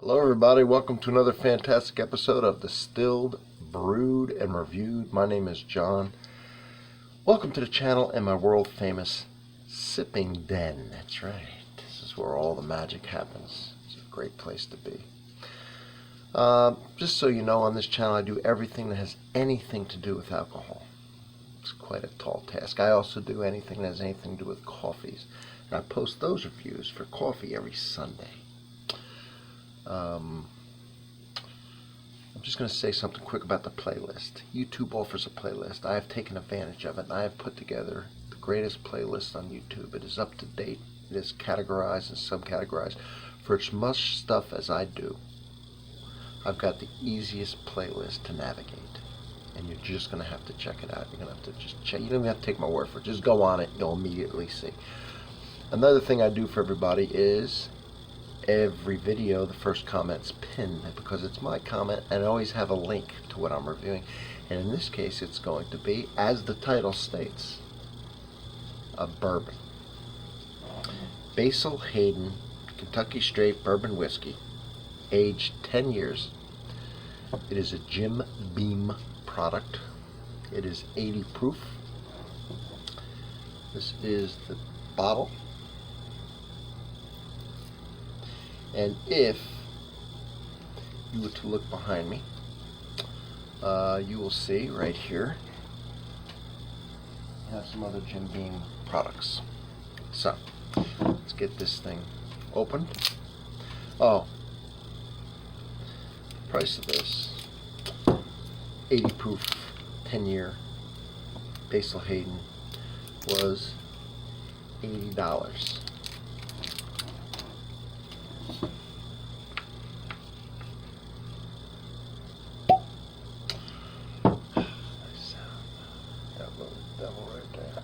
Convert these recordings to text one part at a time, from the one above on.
Hello everybody, welcome to another fantastic episode of Distilled, Brewed, and Reviewed. My name is John. Welcome to the channel and my world famous sipping den. That's right, this is where all the magic happens. It's a great place to be. Just so you know, on this channel I do everything that has anything to do with alcohol. It's quite a tall task. I also do anything that has anything to do with coffees. And I post those reviews for coffee every Sunday. I'm just going to say something quick about the playlist. YouTube offers a playlist. I have taken advantage of it, and I have put together the greatest playlist on YouTube. It is up to date. It is categorized and subcategorized for as much stuff as I do. I've got the easiest playlist to navigate, and you're just going to have to check it out. You're going to have to just check. You don't even have to take my word for it. Just go on it. You'll immediately see. Another thing I do for everybody is every video, the first comment's pinned because it's my comment, and I always have a link to what I'm reviewing. And in this case, it's going to be, as the title states, a bourbon. Basil Hayden Kentucky Straight Bourbon Whiskey, aged 10 years. It is a Jim Beam product. It is 80 proof. This is the bottle. And if you were to look behind me, you will see right here, I have some other Jim Beam products. So, let's get this thing opened. Oh, price of this, 80 proof, 10-year Basil Hayden was $80.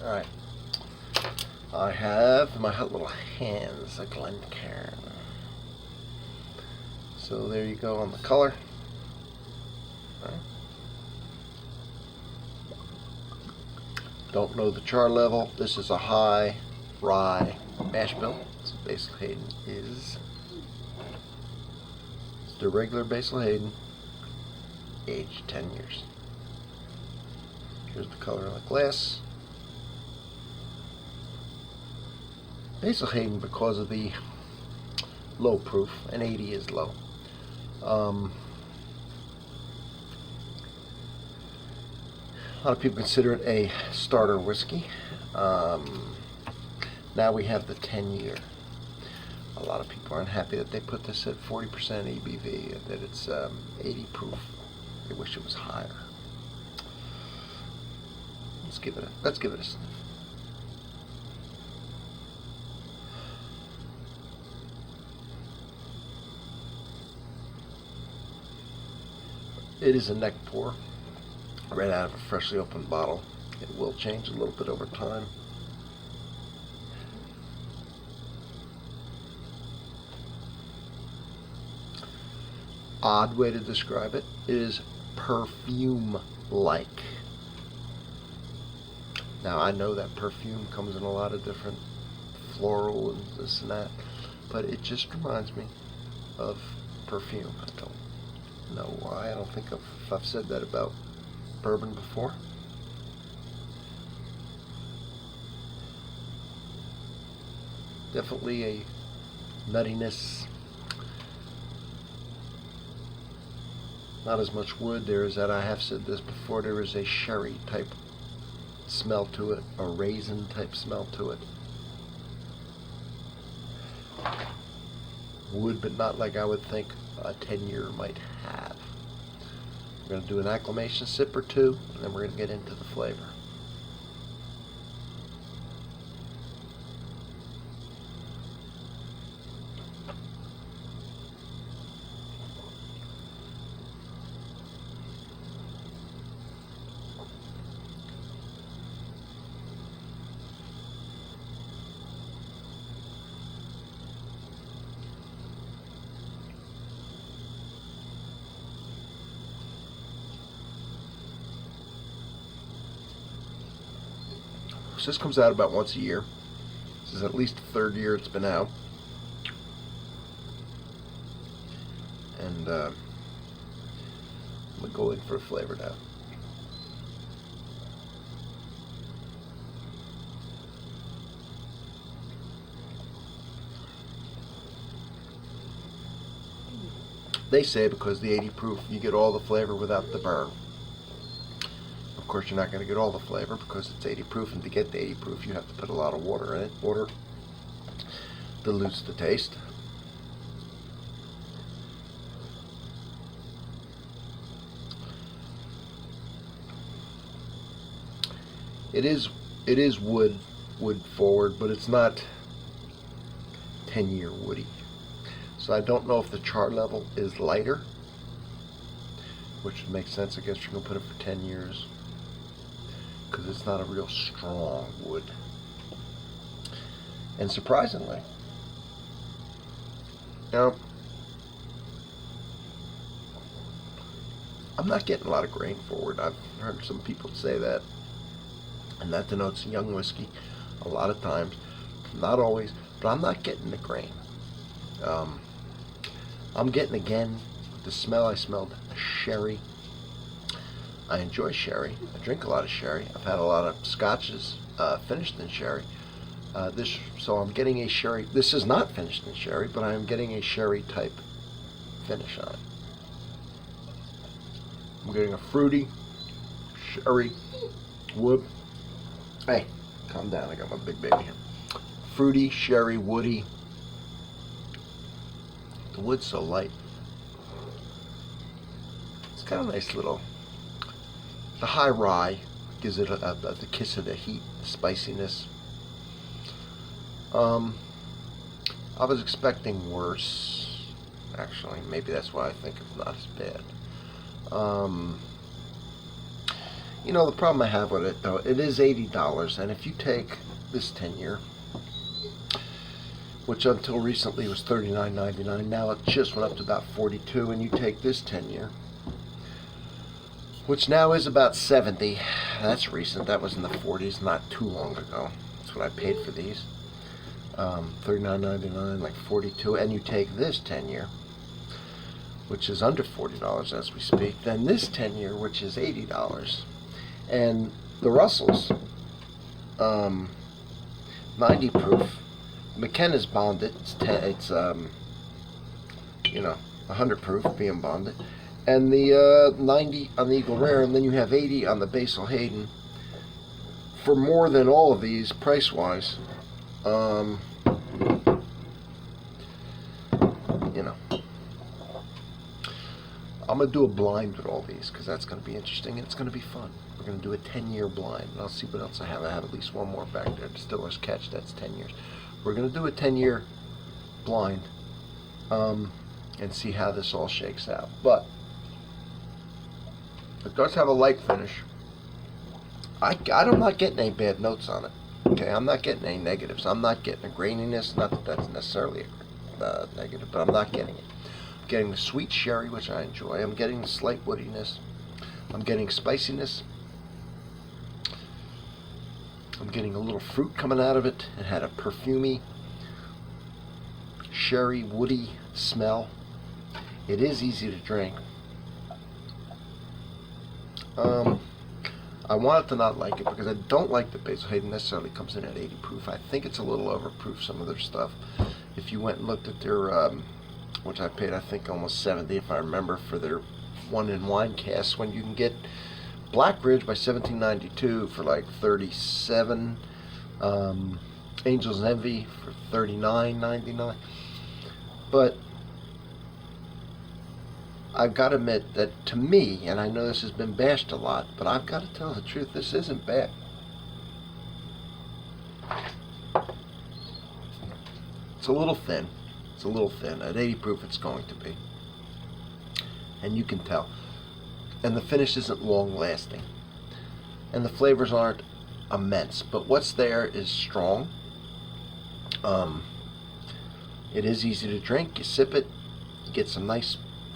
Alright, I have in my little hands a Glencairn. So there you go on the color. Right. Don't know the char level. This is a high rye mash bill. So Basil Hayden is. It's the regular Basil Hayden, aged 10 years. Here's the color on the glass. Basil Hayden, because of the low proof, and 80 is low. A lot of people consider it a starter whiskey. Now we have the 10-year. A lot of people aren't happy that they put this at 40% ABV, that it's 80 proof. They wish it was higher. Let's give it a sniff. It is a neck pour, right out of a freshly opened bottle. It will change a little bit over time. Odd way to describe it. It is perfume-like. Now, I know that perfume comes in a lot of different floral and this and that, but it just reminds me of perfume. I don't know why. I don't think I've said that about bourbon before. Definitely a nuttiness. Not as much wood. There is that, I have said this before, there is a sherry type smell to it, a raisin type smell to it. Wood, but not like I would think a 10-year might have. We're going to do an acclimation sip or two, and then we're going to get into the flavor. So this comes out about once a year. This is at least the third year it's been out. And I'm going to go in for a flavor now. They say because the 80 proof, you get all the flavor without the burn. Of course, you're not going to get all the flavor because it's 80 proof, and to get the 80 proof, you have to put a lot of water in it. Water dilutes the taste. It is wood forward, but it's not 10-year woody. So I don't know if the char level is lighter, which would make sense. I guess you're going to put it for 10 years because it's not a real strong wood. And surprisingly, now, I'm not getting a lot of grain forward. I've heard some people say that, and that denotes young whiskey a lot of times. Not always, but I'm not getting the grain. I'm getting, again, the smell. I smelled sherry. I enjoy sherry. I drink a lot of sherry. I've had a lot of scotches finished in sherry. So I'm getting a sherry. This is not finished in sherry, but I am getting a sherry type finish on it. I'm getting a fruity sherry wood. Hey, calm down. I got my big baby here. Fruity, sherry, woody. The wood's so light. It's kind of a nice little. The high rye gives it the kiss of the heat, the spiciness. I was expecting worse. Actually, maybe that's why I think it's not as bad. You know, the problem I have with it, though, it is $80, and if you take this 10-year, which until recently was $39.99, now it just went up to about $42, and you take this 10-year, which now is about $70. That's recent. That was in the $40s, not too long ago. That's what I paid for these. $39.99, like $42, and you take this 10-year, which is under $40 as we speak, then this 10-year, which is $80, and the Russells, 90 proof. McKenna's bonded. It's 100 proof being bonded, and the 90 on the Eagle Rare, and then you have 80 on the Basil Hayden. For more than all of these price wise, I'm going to do a blind with all these because that's going to be interesting and it's going to be fun. We're going to do a 10-year blind, and I'll see what else I have. I have at least one more back there. Distiller's Catch, that's 10 years. We're going to do a 10-year blind and see how this all shakes out. But it does have a light finish. I'm not getting any bad notes on it. Okay, I'm not getting any negatives. I'm not getting a graininess. Not that that's necessarily a negative, but I'm not getting it. I'm getting the sweet sherry, which I enjoy. I'm getting the slight woodiness. I'm getting spiciness. I'm getting a little fruit coming out of it. It had a perfumey, sherry, woody smell. It is easy to drink. I wanted to not like it because I don't like that Basil Hayden necessarily comes in at 80 proof. I think it's a little overproof, some of their stuff. If you went and looked at their, which I paid, I think almost 70 if I remember, for their one-in-wine casks, when you can get Black Ridge by 1792 for like 37, Angel's Envy for 39.99. But I've got to admit that to me, and I know this has been bashed a lot, but I've got to tell the truth, this isn't bad. It's a little thin. It's a little thin. At 80 proof it's going to be. And you can tell. And the finish isn't long lasting. And the flavors aren't immense. But what's there is strong. It is easy to drink. You sip it, you get some nice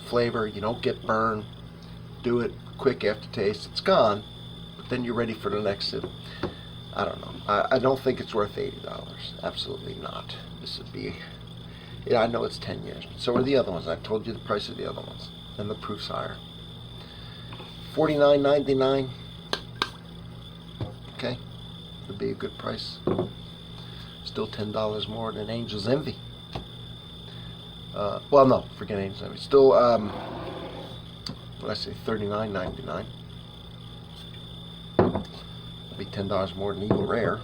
flavor, you don't get burned. Do it quick aftertaste, it's gone, but then you're ready for the next sip. I don't know. I don't think it's worth $80. Absolutely not. This would be Yeah, I know it's 10 years. But so are the other ones. I told you the price of the other ones. And the proof's higher. $49.99. Okay. Would be a good price. Still $10 more than Angel's Envy. Well, no, forget Angel's Envy. Still, what did I say, $39.99. That'd be $10 more than Eagle Rare.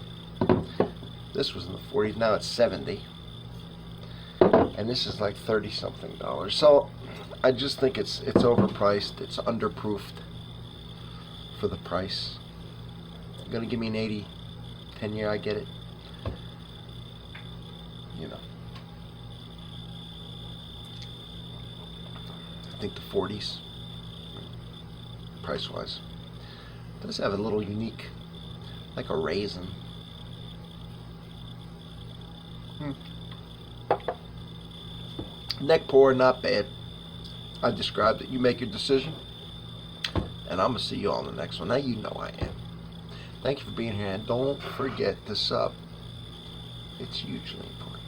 This was in the 40s. Now it's 70. And this is like 30-something dollars. So I just think it's overpriced. It's underproofed for the price. You're gonna give me an 80, 10-year, I get it. You know. I think the 40s, price-wise. It does have a little unique, like a raisin. Neck pour, not bad. I described it. You make your decision. And I'm going to see you all in the next one. Now you know I am. Thank you for being here. And don't forget to sub. It's hugely important.